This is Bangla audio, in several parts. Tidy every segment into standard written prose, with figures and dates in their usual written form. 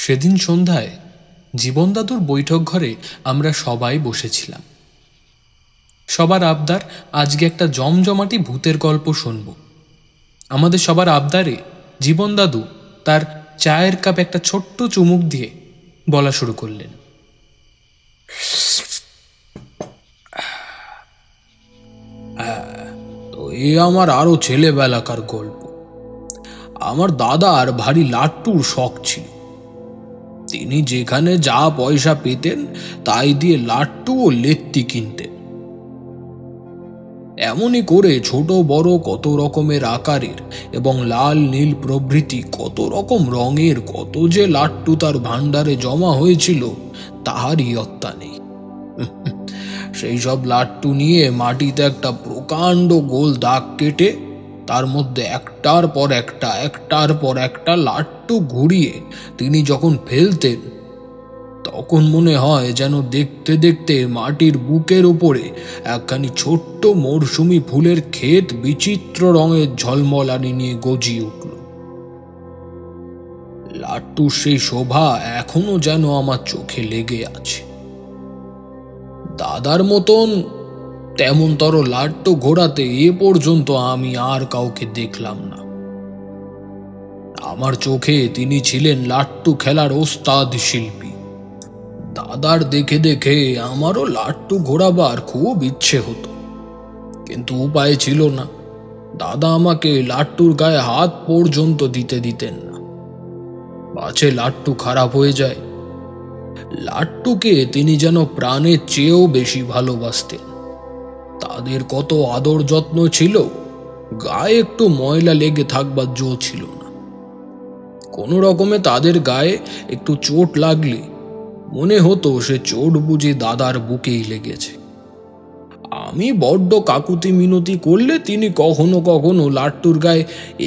সেদিন সন্ধ্যায় জীবন দাদুর বৈঠক ঘরে আমরা সবাই বসেছিলাম। সবার আবদার আজকে একটা জমজমাটি ভূতের গল্প শুনব। আমাদের সবার আবদারে জীবন দাদু তার চায়ের কাপ একটা ছোট্ট চুমুক দিয়ে বলা শুরু করলেন, তো এ আমার আরো ছেলেবেলাকার গল্প। আমার দাদার ভারী লাট্টুর শখ ছিল। তিনি যেখানে যা পয়সা পেতেন তাই দিয়ে লাট্টু ও লেত্তি কিনতেন। এমনই করে ছোট বড় কত রকমের আকারের এবং লাল নীল প্রভৃতি কত রকম রঙের কত যে লাট্টু তার ভাণ্ডারে জমা হয়েছিল তাহারই ইয়ত্তা নেই। সেই সব লাট্টু নিয়ে মাটিতে একটা প্রকাণ্ড গোল দাগ কেটে তার মধ্যে একটার পর একটা লাট্টু ঘুরিয়ে তিনি যখন ফেলতেন, তখন মনে হয় যেন দেখতে দেখতে মাটির বুকের উপরে একখানি ছোট্ট মরশুমি ফুলের ক্ষেত বিচিত্র রঙের ঝলমলানি নিয়ে গজিয়ে উঠল। লাট্টুর সেই শোভা এখনো যেন আমার চোখে লেগে আছে। দাদার মতন তেমনতর লাট্টু ঘোরাতে এ পর্যন্ত আমি আর কাউকে দেখলাম না। আমার চোখে তিনি ছিলেন লাট্টু খেলার ওস্তাদ শিল্পী। দাদার দেখে দেখে আমারও লাট্টু ঘোরাবার খুব ইচ্ছে হতো, কিন্তু উপায় ছিল না। দাদা আমাকে লাট্টুর গায়ে হাত পর্যন্ত দিতে দিতেন না, পাছে লাট্টু খারাপ হয়ে যায়। লাট্টুকে তিনি যেন প্রাণের চেয়েও বেশি ভালোবাসতেন। তাদের কত আদর যত্ন ছিল, গায়ে একটু ময়লা লেগে থাকবার জো ছিল না। কোনো রকমে তাদের গায়ে একটু চোট লাগলে মনে হতো সে চোট বুঝি দাদার বুকেই লেগেছে। আমি বড্ড কাকুতি মিনতি করলে তিনি কখনো কখনো লাট্টুর গায়ে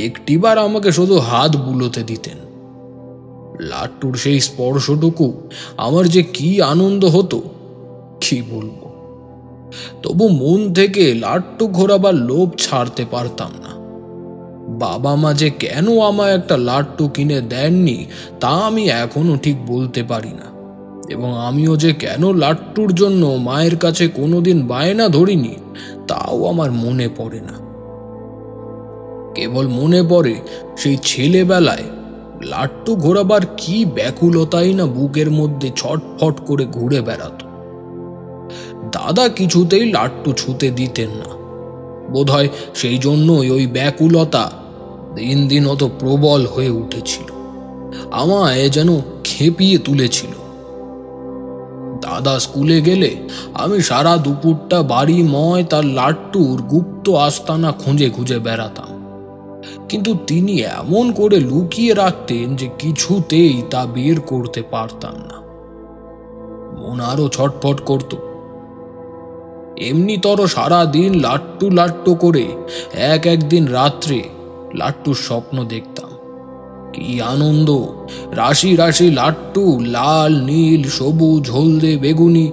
একটিবার আমাকে শুধু হাত বুলোতে দিতেন। লাট্টুর সেই স্পর্শটুকু আমার যে কি আনন্দ হতো কি বলবো। তবু মন থেকে লাট্টু ঘোরাবার লোভ ছাড়তে পারতাম না। বাবা মা যে কেন আমায় একটা লাট্টু কিনে দেননি তা আমি এখনো ঠিক বলতে পারি না, এবং আমিও যে কেন লাট্টুর জন্য মায়ের কাছে কোনোদিন বায়না ধরিনি তাও আমার মনে পড়ে না। কেবল মনে পড়ে সেই ছেলেবেলায় লাট্টু ঘোরাবার কি ব্যাকুলতাই না বুকের মধ্যে ছটফট করে ঘুরে বেড়াতো। দাদা কিছুতেই লাট্টু ছুঁতে দিতেন না। বোধহয় সেই জন্যই ওই ব্যাকুলতা দিন দিন অত প্রবল হয়ে উঠেছিল, আমায় যেন খেপিয়ে তুলেছিল। দাদা স্কুলে গেলে আমি সারা দুপুরটা বাড়িময় তার লাট্টুর গুপ্ত আস্তানা খুঁজে খুঁজে বেড়াতাম, কিন্তু তিনি এমন করে লুকিয়ে রাখতেন যে কিছুতেই তা বের করতে পারতাম না। মন আরো ছটফট করত। এমনিতর সারা দিন লাট্টু লাট্টু করে একদিন রাত্রে লাট্টুর স্বপ্ন দেখতাম। কি আনন্দ! রাশি রাশি লাট্টু, লাল নীল সবুজ হলদে বেগুনি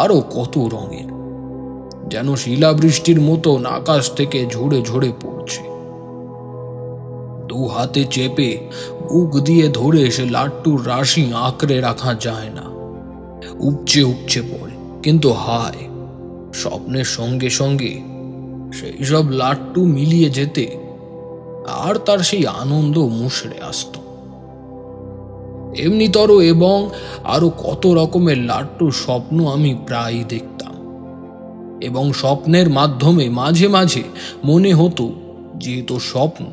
আরো কত রঙের, যেন শিলাবৃষ্টির মতন আকাশ থেকে ঝরে ঝরে পড়ছে। দু হাতে চেপে বুক দিয়ে ধরে সে লাট্টুর রাশি আঁকড়ে রাখা যায় না, উপচে উপচে পড়ে। কিন্তু হায়, স্বপ্নের সঙ্গে সঙ্গে সেই সব লাট্টু মিলিয়ে যেতে আর তার সেই আনন্দ মুশড়ে আসত। এমনিতর এবং আরো কত রকমের লাট্টুর স্বপ্ন আমি প্রায়ই দেখতাম, এবং স্বপ্নের মাধ্যমে মাঝে মাঝে মনে হতো যে তো স্বপ্ন,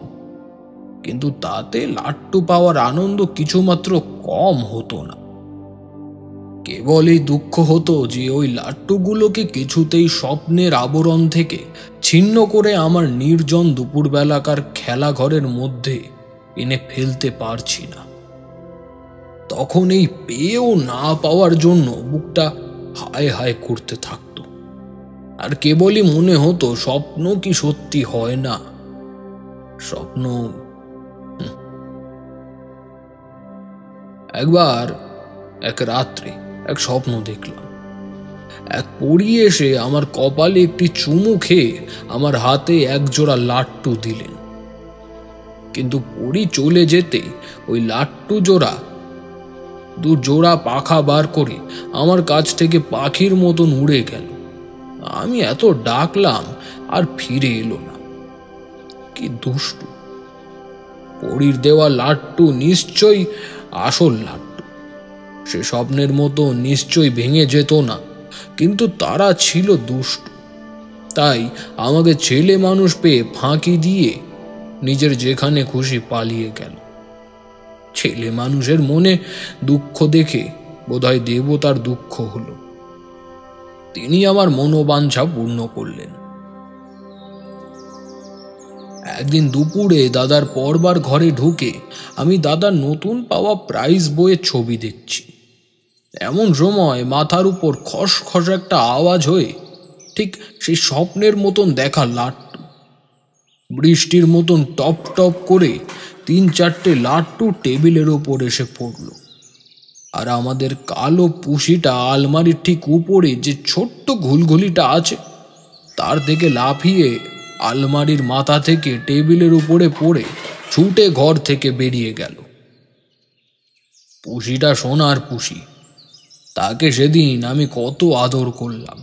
কিন্তু তাতে লাট্টু পাওয়ার আনন্দ কিছুমাত্র কম হতো না। কেবলই দুঃখ হতো যে ওই লাট্টুগুলোকে কিছুতেই স্বপ্নের আবরণ থেকে ছিন্ন করে আমার নির্জন দুপুরবেলাকার খেলা ঘরের মধ্যে এনে ফেলতে পারছি না। তখন এই পেয়েও না পাওয়ার জন্য বুকটা হায় হায় করতে থাকতো, আর কেবলই মনে হতো স্বপ্ন কি সত্যি হয় না। স্বপ্ন। একবার এক রাত্রে এক স্বপ্ন দেখলাম। এক পরী এসে আমার কপালে একটি চুমু খেয়ে আমার হাতে একজোড়া লাট্টু দিলেন, কিন্তু পরী চলে যেতে ওই লাট্টু জোড়া দু জোড়া পাখা বার করে আমার কাছ থেকে পাখির মতন উড়ে গেল। আমি এত ডাকলাম আর ফিরে এলো না। কি দুষ্টু! পরীর দেওয়া লাট্টু নিশ্চয়ই আসল লাট্টু। সে স্বপ্নের মতো নিশ্চয়ই ভেঙে যেত না, কিন্তু তারা ছিল দুষ্টু। তাই আমাকে ছেলে মানুষ পেয়ে ফাঁকি দিয়ে নিজের যেখানে খুশি পালিয়ে গেল। ছেলে মানুষের মনে দুঃখ দেখে বোধহয় দেবতার দুঃখ হলো। তিনি আমার মনোবাঞ্ছা পূর্ণ করলেন। একদিন দুপুরে দাদার পড়বার ঘরে ঢুকে আমি দাদার নতুন পাওয়া প্রাইজ বইয়ের ছবি দেখছি। এমন সময় মাথার উপর খসখস একটা আওয়াজ হয়ে ঠিক সেই স্বপ্নের মতন দেখা লাট্টু, বৃষ্টির মতন টপ টপ করে 3-4টে লাট্টু টেবিলের ওপর এসে পড়ল। আর আমাদের কালো পুশিটা আলমারির ঠিক উপরে যে ছোট্ট ঘুলঘুলিটা আছে তার থেকে লাফিয়ে আলমারির মাথা থেকে টেবিলের উপরে পড়ে ছুটে ঘর থেকে বেরিয়ে গেল। পুশিটা সোনার পুশি। তাকে সেদিন আমি কত আদর করলাম।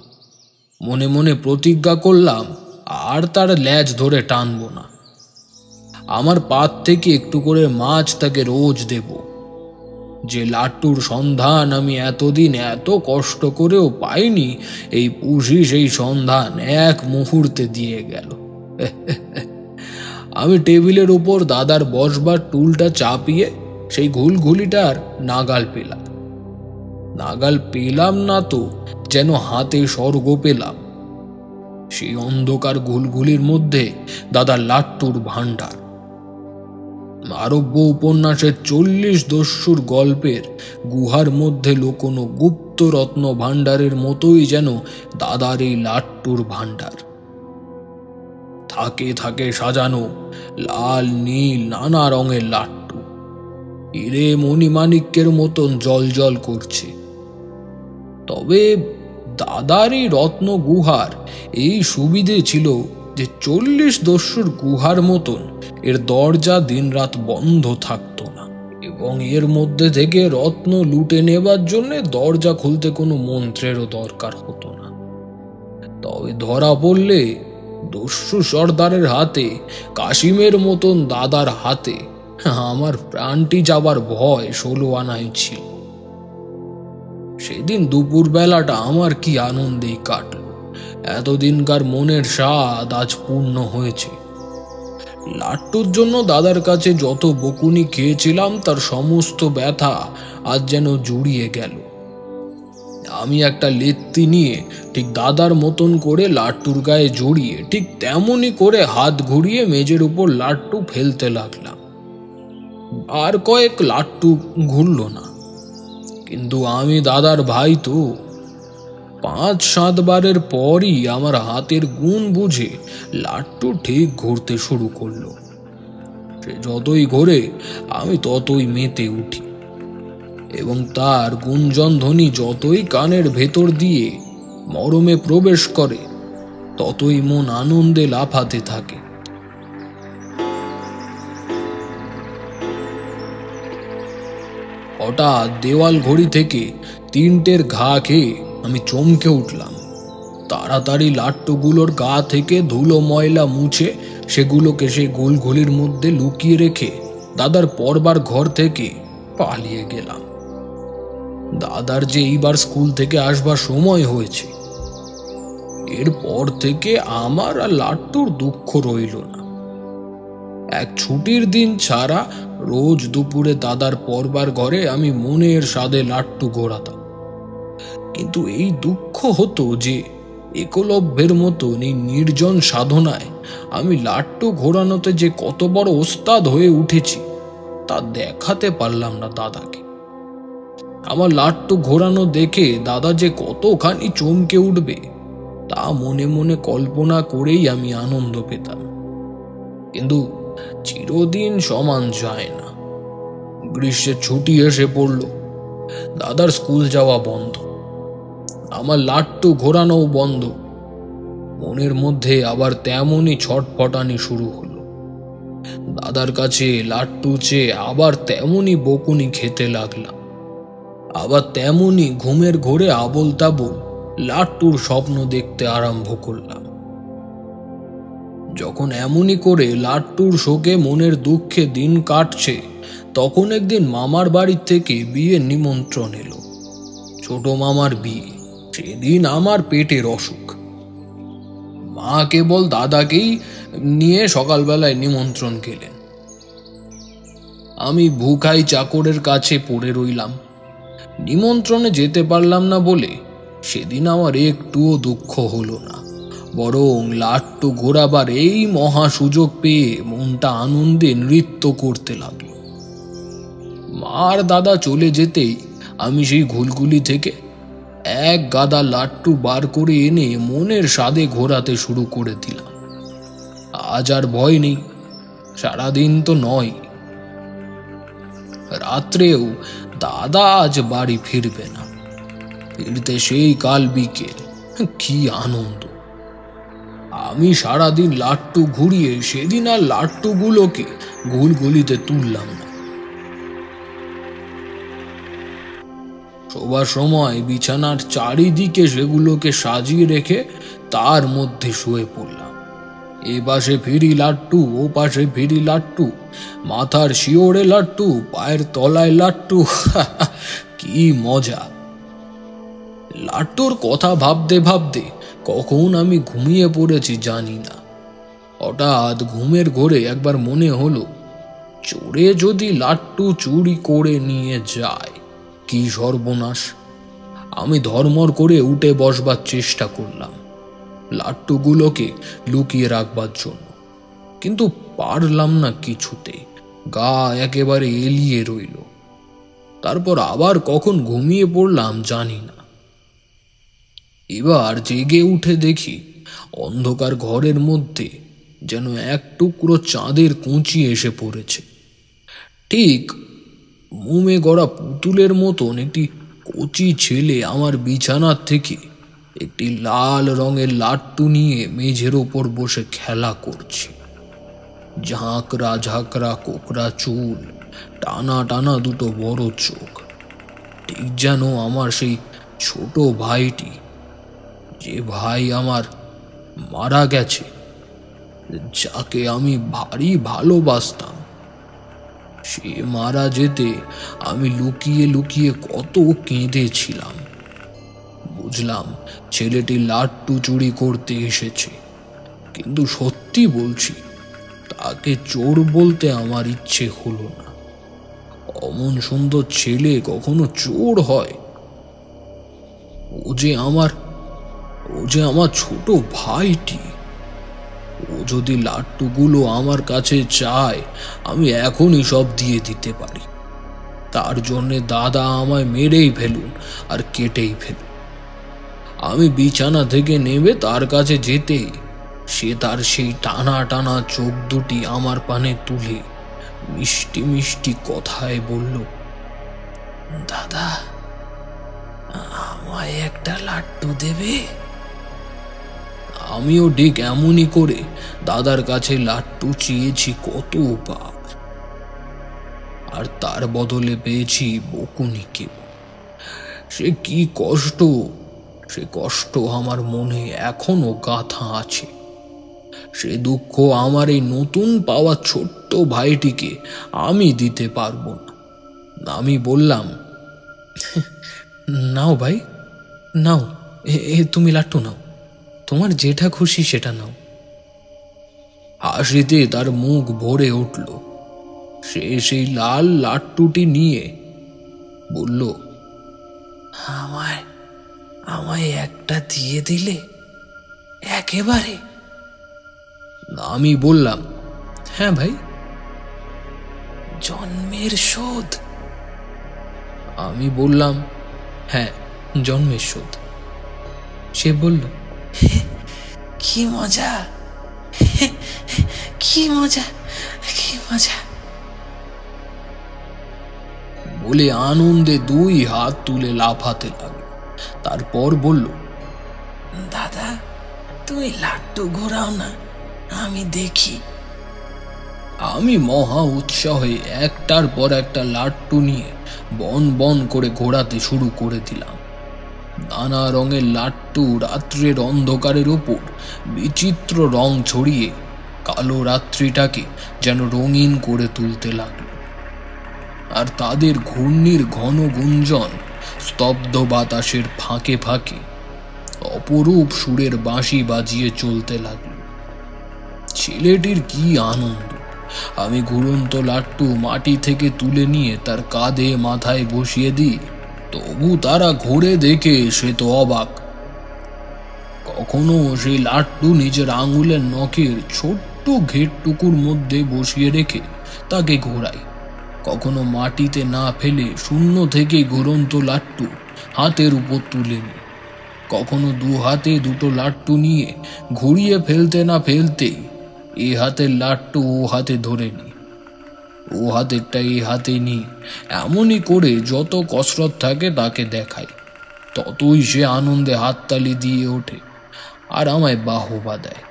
মনে মনে প্রতিজ্ঞা করলাম আর তার ল্যাজ ধরে টানব না। আমার পাত থেকে একটু করে মাছ তাকে রোজ দেব। যে লাট্টুর সন্ধান আমি এতদিন এত কষ্ট করেও পাইনি, এই পুষি সেই সন্ধান এক মুহূর্তে দিয়ে গেল। আমি টেবিলের উপর দাদার বসবার টুলটা চাপিয়ে সেই ঘুলঘুলিটার নাগাল পেলাম না তো যেন হাতে স্বর্গ পেলাম। সেই অন্ধকার ঘুলঘুলির মধ্যে দাদার লাট্টুর ভাণ্ডার। আরব্য উপন্যাসের 40 দস্যুর গল্পের গুহার মধ্যে লুকোনো গুপ্ত রত্ন ভাণ্ডারের মতোই যেন দাদার এই লাট্টুর ভাণ্ডার। থাকে থাকে সাজানো লাল নীল নানা রঙের লাট্টু হিরে মণিমাণিক্যের মতন জল করছে। তবে দাদার এই রত্ন গুহার এই সুবিধে ছিল যে 40 দস্যুর গুহার মতন এর দরজা দিনরাত বন্ধ থাকতো না, এবং এর মধ্যে থেকে রত্ন লুটে নেবার জন্য দরজা খুলতে কোনো মন্ত্রেরও দরকার হতো না। তবে ধরা পড়লে দস্যু সর্দারের হাতে, কাশিমের মতন দাদার হাতে আমার প্রাণটি যাবার ভয় 16 আনাই ছিল। সেদিন দুপুর বেলাটা আমার কি আনন্দেই কাটল। এতদিনকার মনের স্বাদ আজ পূর্ণ হয়েছে। লাট্টুর জন্য দাদার কাছে যত বকুনি খেয়েছিলাম তার সমস্ত ব্যথা আজ যেন জুড়িয়ে গেল। আমি একটা লেত্তি নিয়ে ঠিক দাদার মতন করে লাট্টুর গায়ে জড়িয়ে ঠিক তেমনই করে হাত ঘুরিয়ে মেজের উপর লাট্টু ফেলতে লাগলাম। আর কয়েক লাট্টু ঘুরল না, কিন্তু আমি দাদার ভাই তো। 5-7 বারের পরই আমার হাতের গুণ বুঝে লাট্টু ঠিক ঘুরতে শুরু করলো। সে যতই ঘোরে আমি ততই মেতে উঠি, এবং তার গুঞ্জন ধ্বনি যতই কানের ভেতর দিয়ে মরমে প্রবেশ করে ততই মন আনন্দে লাফাতে থাকে। হঠাৎ দেওয়াল ঘড়ি থেকে 3টের ঘা খেয়ে আমি চমকে উঠলাম। তাড়াতাড়ি লাট্টুগুলোর গা থেকে ধুলো ময়লা মুছে সেগুলোকে সেই গোলঘুলির মধ্যে লুকিয়ে রেখে দাদার পড়বার ঘর থেকে পালিয়ে গেলাম। দাদার যে এইবার স্কুল থেকে আসবার সময় হয়েছে, এরপর থেকে আমার আর লাট্টুর দুঃখ রইল না। এক ছুটির দিন ছাড়া রোজ দুপুরে দাদার পড়বার ঘরে আমি মনের স্বাদে লাট্টু ঘোরাতাম। কিন্তু এই দুঃখ হতো যে একলব্যের মতন এই নির্জন সাধনায় আমি লাট্টু ঘোরানোতে যে কত বড় ওস্তাদ হয়ে উঠেছি তা দেখাতে পারলাম না দাদাকে। আমার লাট্টু ঘোরানো দেখে দাদা যে কতখানি চমকে উঠবে তা মনে মনে কল্পনা করেই আমি আনন্দ পেতাম। কিন্তু চিরদিন সমান যায় না। গ্রীষ্মের ছুটি এসে পড়ল। দাদার স্কুল যাওয়া বন্ধ, আমার লাট্টু ঘোরানোও বন্ধ। মনের মধ্যে আবার তেমনই ছটফটানি শুরু হলো। দাদার কাছে লাট্টু চেয়ে আবার তেমনই বকুনি খেতে লাগলাম। আবার তেমনি ঘুমের ঘোরে আবোল তাবোল লাট্টুর স্বপ্ন দেখতে আরম্ভ করলাম। যখন এমনই করে লাট্টুর শোকে মনের দুঃখে দিন কাটছে, তখন একদিন মামার বাড়ির থেকে বিয়ের নিমন্ত্রণ এলো। ছোট মামার বিয়ে। সেদিন আমার পেটের অসুখ। মা কেবল দাদাকেই নিয়ে সকালবেলায় নিমন্ত্রণ গেলেন। আমি ভুখাই চাকরের কাছে পড়ে রইলাম। নিমন্ত্রণে যেতে পারলাম না বলে সেদিন আমার একটুও দুঃখ হলো না, বরং লাট্টু ঘোরাবার এই মহা সুযোগ পেয়ে মনটা আনন্দে নৃত্য করতে লাগলো। মার দাদা চলে যেতেই আমি সেই ঘুলগুলি থেকে এক গাদা লাট্টু বার করে এনে মনের স্বাদে ঘোরাতে শুরু করে দিলাম। আজ আর ভয় নেই, সারাদিন তো নয়, রাত্রেও দাদা আজ বাড়ি ফিরবে না। ফিরতে সেই কাল বিকেল। কি আনন্দ! আমি সারাদিন লাট্টু ঘুরিয়ে সেদিন আর লাট্টুগুলোকে ঘুলগুলিতে তুললাম না। শোবার সময় বিছানার চারিদিকে সেগুলোকে সাজিয়ে রেখে তার মধ্যে শুয়ে পড়লাম। এ পাশে ফিরি লাট্টু, ও পাশে ফিরি লাট্টু, মাথার শিওরে লাট্টু, পায়ের তলায় লাট্টু। কি মজা! লাট্টুর কথা ভাবতে ভাবতে কখন আমি ঘুমিয়ে পড়েছি জানি না। হঠাৎ ঘুমের ঘোরে একবার মনে হলো, চোরে যদি লাট্টু চুরি করে নিয়ে যায়, কি সর্বনাশ! আমি ধর্মর করে উঠে বসবার চেষ্টা করলাম লাট্টুগুলোকে লুকিয়ে রাখবার জন্য, কিন্তু পারলাম না কিছুতে। গা একেবারে এলিয়ে রইল। তারপর আবার কখন ঘুমিয়ে পড়লাম জানি না। এবার জেগে উঠে দেখি অন্ধকার ঘরের মধ্যে যেন এক টুকরো চাঁদের কুঁচি এসে পড়েছে। ঠিক মোমে গড়া পুতুলের মতন একটি কচি ছেলে আমার বিছানার থেকে একটি লাল রঙের লাট্টু নিয়ে মেঝের ওপর বসে খেলা করছে। ঝাঁকড়া ঝাঁকড়া কোকড়া চুল, টানা টানা দুটো বড় চোখ, ঠিক যেন আমার সেই ছোট ভাইটি, যে ভাই আমার মারা গেছে, যাকে আমি ভারী ভালোবাসতাম। সে মারা যেতে আমি লুকিয়ে লুকিয়ে কত কেঁদেছিলাম। বুঝলাম ছেলেটি লাট্টু চুরি করতে এসেছে, কিন্তু সত্যি বলছি, তাকে চোর বলতে আমার ইচ্ছে হলো না। অমন সুন্দর ছেলে কখনো চোর হয়? ও যে আমার ছোট ভাইটি। ও যদি লাট্টুগুলো আমার কাছে চায়, আমি এখনই সব দিয়ে দিতে পারি। তার জন্যে দাদা আমায় মেরেই ফেলুন আর কেটেই ফেলুন। আমি বিছানা থেকে নেমে তার কাছে যেতেই সে তার সেই টানা টানা চোখ দুটি আমার পানে তুলে মিষ্টি মিষ্টি কথায় বলল, দাদা, আমায় একটা লাট্টু দেবে? আমিও ঠিক এমনই করে দাদার কাছে লাট্টু চেয়েছি কতবার, আর তার বদলে পেয়েছি বকুনিকে। সে কি কষ্ট! সে কষ্ট আমার মনে এখনো গাঁথা আছে। সে দুঃখ আমার এই নতুন পাওয়া ছোট্ট ভাইটিকে আমি দিতে পারবো না। আমি বললাম, নাও ভাই, নাও, তুমি লাট্টু নাও, তোমার যেটা খুশি সেটা নাও। হাসিতে তার মুখ ভরে উঠল। সে সেই লাল লাট্টুটি নিয়ে বলল, আমায় একটা দিয়ে দিলে একেবারে? আমি বললাম, হ্যাঁ ভাই। জন্মের শোধ? আমি বললাম, হ্যাঁ, জন্মের শোধ। সে বলল, কি মজা, কি মজা, কি মজা বলে আনন্দে দুই হাত তুলে লাফাতে লাগলো। তারপর বলল, দাদা, তুমি লাট্টু ঘোরাও না, আমি দেখি। আমি মহা উৎসাহে একটার পর একটা লাট্টু নিয়ে বন বন করে ঘোরাতে শুরু করে দিলাম। নানা রঙের লাট্টু রাত্রের অন্ধকারের উপর বিচিত্র রং ছড়িয়ে কালো রাত্রিটাকে যেন রঙিন করে তুলতে লাগলো। আর তাদের ঘূর্ণির ঘন গুঞ্জন স্তব্ধ বাতাসের ফাঁকে ফাঁকে অপরূপ সুরের বাঁশি বাজিয়ে চলতে লাগলো। ছেলেটির কি আনন্দ! আমি ঘুরন্ত লাট্টু মাটি থেকে তুলে নিয়ে তার কাঁধে মাথায় বসিয়ে দিই, তবু তারা ঘুরে দেখে সে তো অবাক। কখনো সেই লাট্টু নিজের আঙুলের নখের ছোট্ট ঘেরটুকুর মধ্যে বসিয়ে রেখে তাকে ঘোরায়, কখনো মাটিতে না ফেলে শূন্য থেকে ঘুরন্ত লাট্টু হাতের উপর তুলে নি, কখনো দু হাতে দুটো লাট্টু নিয়ে ঘুরিয়ে ফেলতে না ফেলতেই এ হাতের লাট্টু ও হাতে ধরে নি, ও হাতেরটা এই হাতে নি, এমনই করে যত কসরত থাকে তাকে দেখায়, ততই সে আনন্দে হাততালি দিয়ে ওঠে আর আমায় বাহবা দেয়।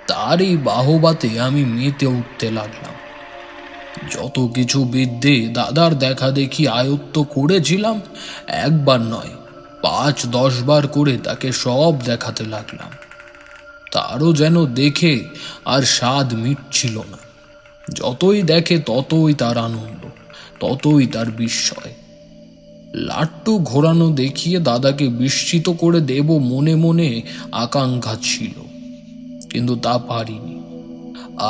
তার এই বাহবাতে আমি মেতে উঠতে লাগলাম। যত কিছু বিদ্যে দাদার দেখা দেখি আয়ত্ত করেছিলাম, একবার নয় 5-10 বার করে তাকে সব দেখাতে লাগলাম। তারও যেন দেখে আর স্বাদ মিটছিল না। যতই দেখে ততই তার আনন্দ, ততই তার বিস্ময়। লাট্টু ঘোরানো দেখিয়ে দাদাকে বিস্মিত করে দেব মনে মনে আকাঙ্ক্ষা ছিল, কিন্তু তা পারিনি।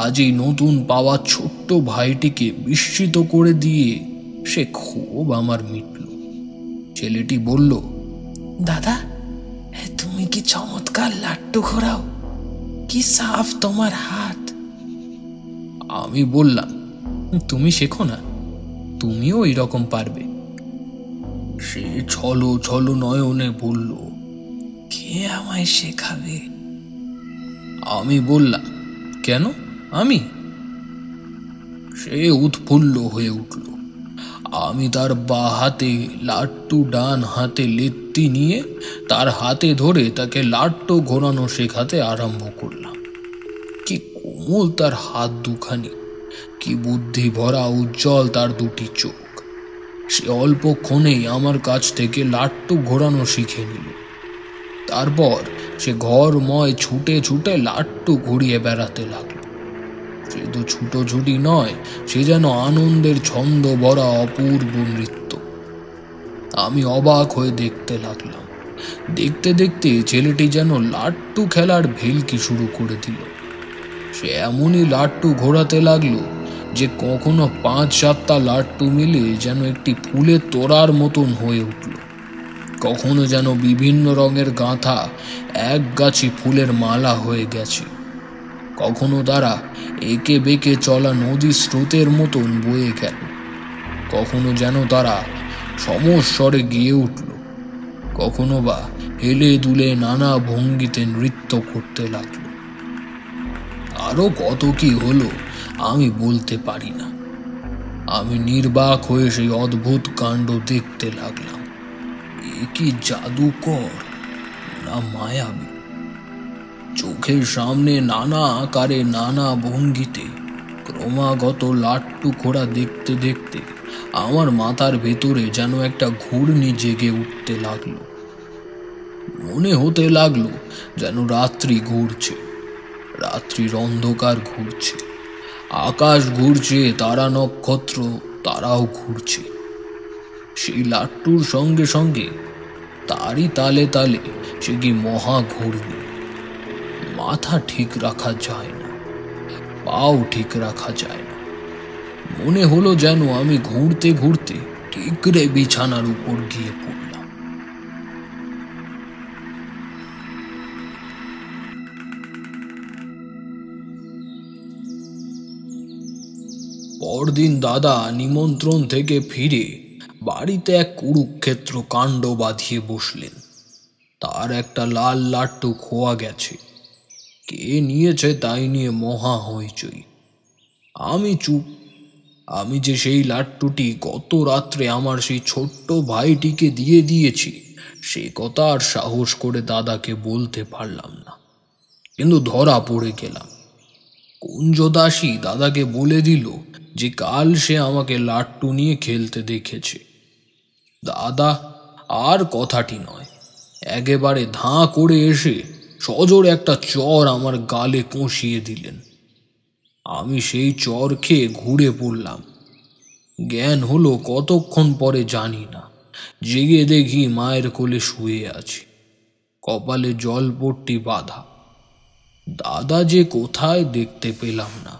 আজ এই নতুন পাওয়া ছোট্ট ভাইটিকে বিস্মিত করে দিয়ে সে খুব আমার মিটল। ছেলেটি বলল, দাদা, তুমি কি চমৎকার লাট্টু ঘোরাও! কি সাফ তোমার হাত! আমি বললাম, তুমি শেখো না, তুমিও এরকম পারবে। সে ছলো ছলো নয়নে বলল, কে আমায় শেখাবে? আমি বললাম, কেন আমি? সে উৎফুল্ল হয়ে উঠল। আমি তার বাঁ হাতে লাট্টু, ডান হাতে লেত্তি নিয়ে তার হাতে ধরে তাকে লাট্টু ঘোরানো শেখাতে আরম্ভ করলাম। কি কোমল তার হাত দুখানি, কি বুদ্ধি ভরা উজ্জ্বল তার দুটি চোখ! সে অল্পক্ষণেই আমার কাছ থেকে লাট্টু ঘোরানো শিখে নিল। তারপর সে ঘরময় ছুটে ছুটে লাট্টু ঘুরিয়ে বেড়াতে লাগলো। শুধু ছুটোছুটি নয়, সে যেন আনন্দের ছন্দ ভরা অপূর্ব নৃত্য। আমি অবাক হয়ে দেখতে লাগলাম। দেখতে দেখতে ছেলেটি যেন লাট্টু খেলার ভেলকি শুরু করে দিল। সে এমনই লাট্টু ঘোরাতে লাগলো যে কখনো 5-7টা লাট্টু মিলে যেন একটি ফুলের তোড়ার মতন হয়ে উঠল, কখনো যেন বিভিন্ন রঙের গাঁথা এক গাছি ফুলের মালা হয়ে গেছে, কখনো তারা একে বেঁকে চলা নদীর স্রোতের মতন বয়ে গেল, কখনো যেন তারা সমস্বরে গিয়ে উঠল, কখনো বা হেলে দুলে নানা ভঙ্গিতে নৃত্য করতে লাগলো। আরো কত কি হলো আমি বলতে পারি না। আমি নির্বাক হয়ে সেই অদ্ভুত কাণ্ড দেখতে লাগলাম। এ কি জাদুকর না মায়াবী! চোখের সামনে নানা আকারে নানা ভঙ্গিতে ক্রমাগত লাট্টু ঘোড়া দেখতে দেখতে আমার মাথার ভেতরে যেন একটা ঘূর্ণি জেগে উঠতে লাগলো। মনে হতে লাগলো যেন রাত্রি ঘুরছে, রাত্রির অন্ধকার ঘুরছে, আকাশ ঘুরছে, তারা নক্ষত্র তারাও ঘুরছে। সেই লাট্টুর সঙ্গে সঙ্গে তারই তালে তালে সে কি মহা ঘূর্ণি! মাথা ঠিক রাখা যায় না, পাও ঠিক রাখা যায় না। মনে হলো যেন আমি ঘুরতে ঘুরতে ঠিকরে বিছানার উপর গিয়ে পড়লাম। পরদিন দাদা নিমন্ত্রণ থেকে ফিরে বাড়িতে এক কুরুক্ষেত্র কাণ্ড বাঁধিয়ে বসলেন। তার একটা লাল লাট্টু খোয়া গেছে, কে নিয়েছে তাই নিয়ে মহা হইচই। আমি চুপ। আমি যে সেই লাট্টুটি গত রাত্রে আমার সেই ছোট্ট ভাইটিকে দিয়ে দিয়েছি সে কথা আর সাহস করে দাদাকে বলতে পারলাম না, কিন্তু ধরা পড়ে গেলাম। কুঞ্জদাসী দাদাকে বলে দিল যে কাল সে আমাকে লাট্টু নিয়ে খেলতে দেখেছে। দাদা আর কথাটি নয়, একেবারে ধাঁ করে এসে সজোরে একটা চর আমার গালে কষিয়ে দিলেন। আমি সেই চর খেয়ে ঘুরে পড়লাম। জ্ঞান হলো কতক্ষণ পরে জানি না। জেগে দেখি মায়ের কোলে শুয়ে আছি, কপালে জলপট্টি বাঁধা। দাদা যে কোথায় দেখতে পেলাম না।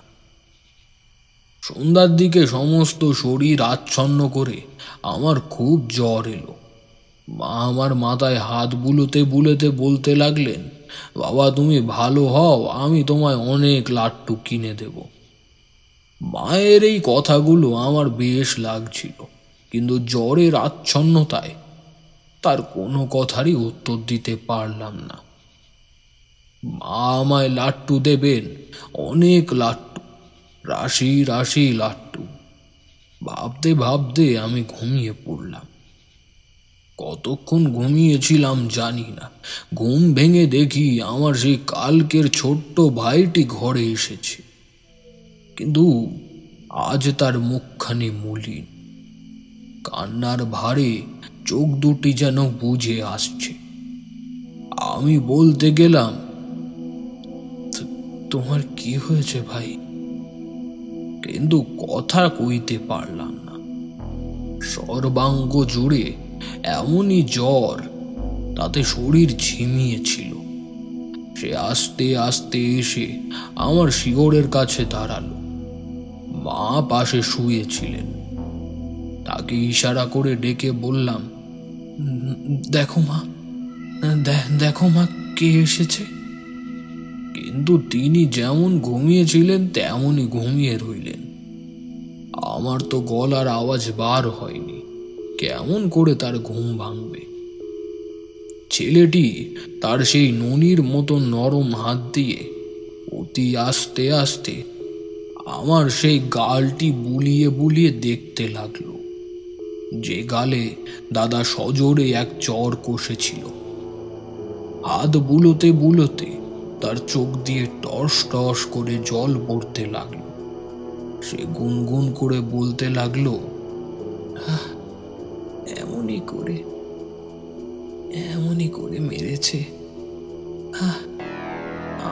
সন্ধ্যার দিকে সমস্ত শরীর আচ্ছন্ন করে আমার খুব জ্বর এলো। মা আমার মাথায় হাত বুলোতে বুলোতে বলতে লাগলেন, বাবা তুমি ভালো হও, আমি তোমায় অনেক লাট্টু কিনে দেব। মায়ের এই কথাগুলো আমার বেশ লাগছিল, কিন্তু জ্বরের আচ্ছন্নতায় তার কোনো কথারই উত্তর দিতে পারলাম না। মা আমায় লাট্টু দেবেন, অনেক লাট্টু, রাশি রাশি লাট্টু। ভাবতে ভাবতে আমি ঘুমিয়ে পড়লাম। কতক্ষণ ঘুমিয়েছিলাম জানি না। ঘুম ভেঙে দেখি আমার সেই কালকের ছোট্ট ভাইটি ঘরে এসেছে, কিন্তু আজ তার মুখখানি মলিন। কান্নার ভারে চোখ দুটি যেন বুজে আসছে। আমি বলতে গেলাম, তোমার কি হয়েছে ভাই? কিন্তু কথা কইতে পারলাম না। সর্বাঙ্গ জুড়ে এমনই জ্বর, তাতে শরীর ঝিমিয়েছিল। সে আস্তে আস্তে এসে আমার শিয়রের কাছে দাঁড়ালো। মা পাশে শুয়েছিলেন। তাকে ইশারা করে ডেকে বললাম, দেখো মা, দেখো মা, কে এসেছে। কিন্তু তিনি যেমন ঘুমিয়েছিলেন তেমনই ঘুমিয়ে রইলেন। আমার তো গলার আওয়াজ বার হয়নি, কেমন করে তার ঘুম ভাঙবে। ছেলেটি তার সেই ননির মতো নরম হাত দিয়ে অতি আস্তে আস্তে আমার সেই গালটি বুলিয়ে বুলিয়ে দেখতে লাগলো, যে গালে দাদা সজোরে এক চর কষেছিল। হাত বুলোতে বুলোতে তার চোখ দিয়ে টস টস করে জল পড়তে লাগলো। সে গুনগুন করে বলতে লাগলো, এমনই করে মেরেছে।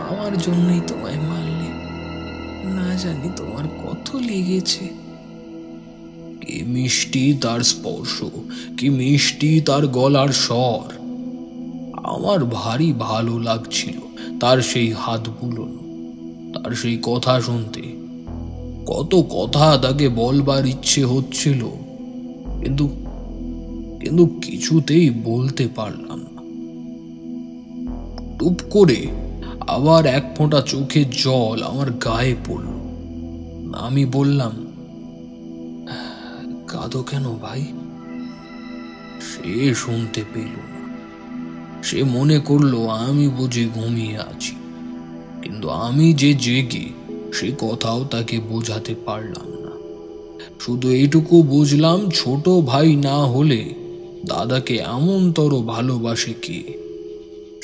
আমার জন্যই তোমায় মারলে, না জানি তোমার কত লেগেছে। কি মিষ্টি তার স্পর্শ, কি মিষ্টি তার গলার স্বর। আমার ভারী ভালো লাগছিল তার সেই হাত বুলোনো, তার সেই কথা শুনতে। কত কথা তাকে বলবার ইচ্ছে হচ্ছিল, কিন্তু কিন্তু কিছুতেই বলতে পারলাম না। টুপ করে আবার এক ফোঁটা চোখের জল আমার গায়ে পড়ল। আমি বললাম, কাঁদো কেন ভাই? সে শুনতে পেল না। সে মনে করলো আমি বুঝি ঘুমিয়ে আছি, কিন্তু আমি যে জেগে সে কথাও তাকে বোঝাতে পারলাম না। শুধু এইটুকু বুঝলাম, ছোট ভাই না হলে দাদাকে এমনতর ভালোবাসে কে।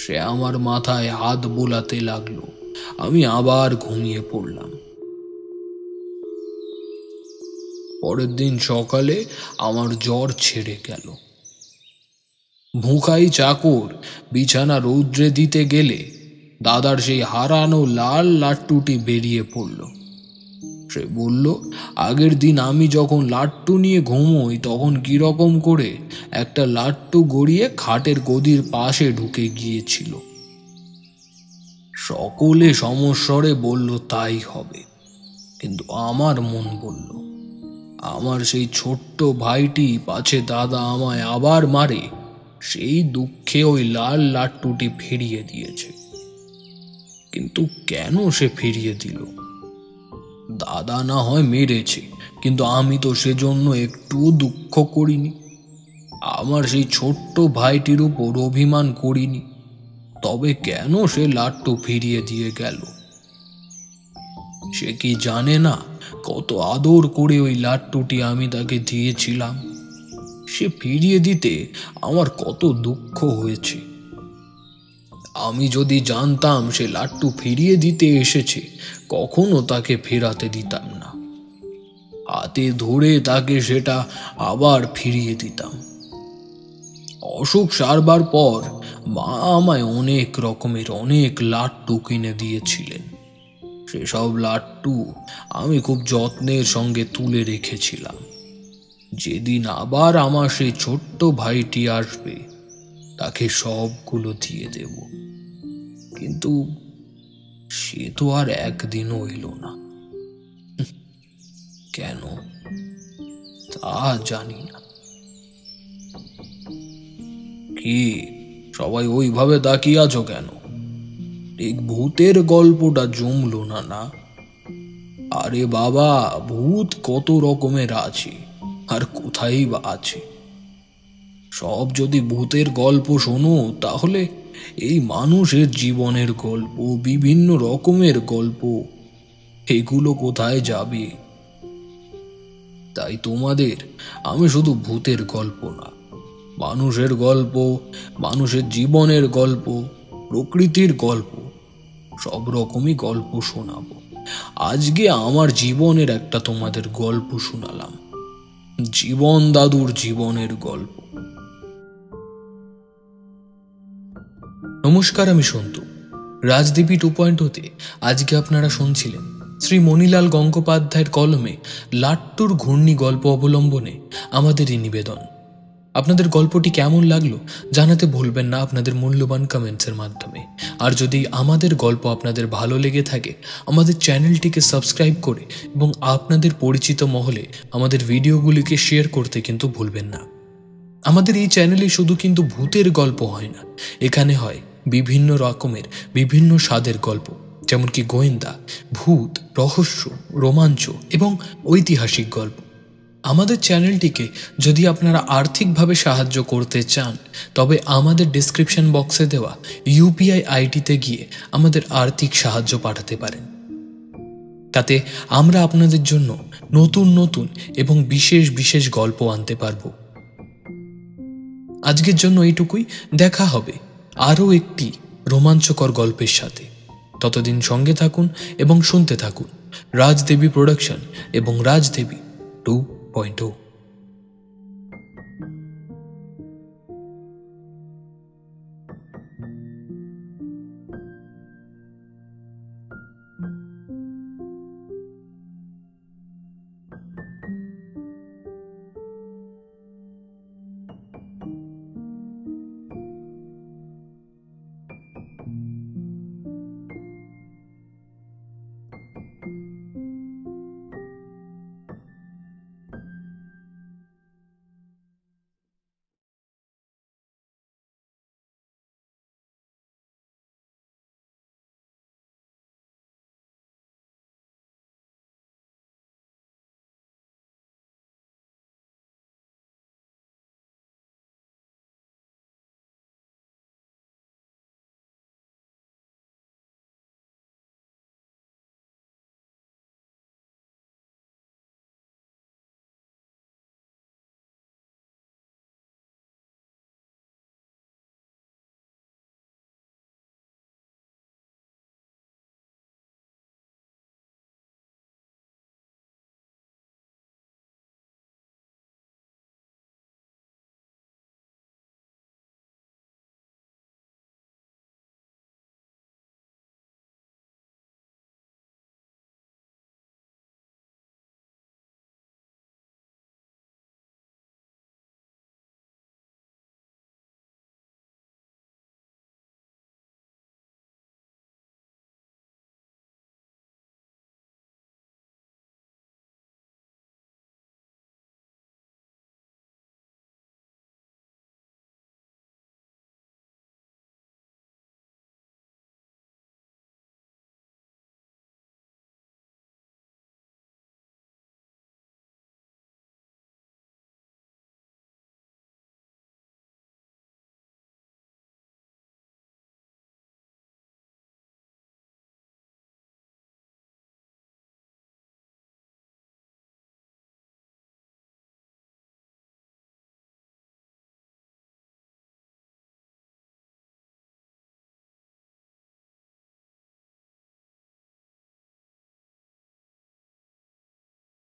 সে আমার মাথায় হাত বোলাতে লাগলো। আমি আবার ঘুমিয়ে পড়লাম। পরের দিন সকালে আমার জ্বর ছেড়ে গেল। ভুখাই চাকর বিছানা রৌদ্রে দিতে গেলে দাদার সেই হারানো লাল লাট্টুটি বেরিয়ে পড়ল। সে বলল, আগের দিন আমি যখন লাট্টু নিয়ে ঘুমোই তখন কিরকম করে একটা লাট্টু গড়িয়ে খাটের গদির পাশে ঢুকে গিয়েছিল। সকলে সমস্বরে বলল তাই হবে, কিন্তু আমার মন বলল, আমার সেই ছোট্ট ভাইটি পাছে দাদা আমায় আবার মারে, সেই দুঃখে ওই লাল লাট্টুটি ফিরিয়ে দিয়েছে। কিন্তু কেন সে ফিরিয়ে দিল? দাদা না হয় মেরেছে, কিন্তু আমি তো সেজন্য একটুও দুঃখ করিনি। আমার সেই ছোট্ট ভাইটির উপর অভিমান করিনি। তবে কেন সে লাট্টু ফিরিয়ে দিয়ে গেল? সে কি জানে না কত আদর করে ওই লাট্টুটি আমি তাকে দিয়েছিলাম? সে ফিরিয়ে দিতে আমার কত দুঃখ হয়েছে। আমি যদি জানতাম সে লাট্টু ফিরিয়ে দিতে এসেছে, কখনো তাকে ফেরাতে দিতাম না। হাতে ধরে তাকে সেটা আবার ফিরিয়ে দিতাম। অসুখ সারবার পর মা আমায় অনেক রকমের অনেক লাট্টু কিনে দিয়েছিলেন। সেসব লাট্টু আমি খুব যত্নের সঙ্গে তুলে রেখেছিলাম। যেদিন আবার আমার সেই ছোট্ট ভাইটি আসবে তাকে সবগুলো দিয়ে দেব। কিন্তু সে তো আর একদিনও এলো না। কেন তা জানি না। কি সবাই ওইভাবে তাকিয়ে আছো কেন? ঠিক ভূতের গল্পটা জমলো না না? আরে বাবা, ভূত কত রকমের আছে আর কোথায় বা আছে। সব যদি ভূতের গল্প শোনো তাহলে এই মানুষের জীবনের গল্প, বিভিন্ন রকমের গল্প, এগুলো কোথায় যাবে? তাই তোমাদের আমি শুধু ভূতের গল্প না, মানুষের গল্প, মানুষের জীবনের গল্প, প্রকৃতির গল্প, সব রকমই গল্প শোনাবো। আজকে আমার জীবনের একটা তোমাদের গল্প শোনালাম, জীবন দাদুর জীবনের গল্প। নমস্কার, আমি সন্তু। রাজদেবী 2.0-তে আজকে আপনারা শুনছিলেন শ্রী মণিলাল গঙ্গোপাধ্যায়ের কলমে লাট্টুর ঘূর্ণি গল্প অবলম্বনে আমাদের এই নিবেদন। আপনাদের গল্পটি কেমন লাগলো জানাতে ভুলবেন না আপনাদের মূল্যবান কমেন্টসের মাধ্যমে। আর যদি আমাদের গল্প আপনাদের ভালো লেগে থাকে, আমাদের চ্যানেলটিকে সাবস্ক্রাইব করে এবং আপনাদের পরিচিত মহলে আমাদের ভিডিওগুলিকে শেয়ার করতে কিন্তু ভুলবেন না। আমাদের এই চ্যানেলে শুধু কিন্তু ভূতের গল্প হয় না, এখানে হয় বিভিন্ন রকমের বিভিন্ন স্বাদের গল্প, যেমন কি গোয়েন্দা, ভূত, রহস্য, রোমাঞ্চ এবং ঐতিহাসিক গল্প। আমাদের চ্যানেলটিকে যদি আপনারা আর্থিকভাবে সাহায্য করতে চান তবে আমাদের ডেসক্রিপশন বক্সে দেওয়া ইউপিআই আইডিতে গিয়ে আমাদের আর্থিক সাহায্য পাঠাতে পারেন। তাতে আমরা আপনাদের জন্য নতুন নতুন এবং বিশেষ বিশেষ গল্প আনতে পারব। আজকের জন্য এইটুকুই। দেখা হবে আরও একটি রোমাঞ্চকর গল্পের সাথে। ততদিন সঙ্গে থাকুন এবং শুনতে থাকুন রাজদেবী প্রোডাকশন এবং রাজদেবী 2.0।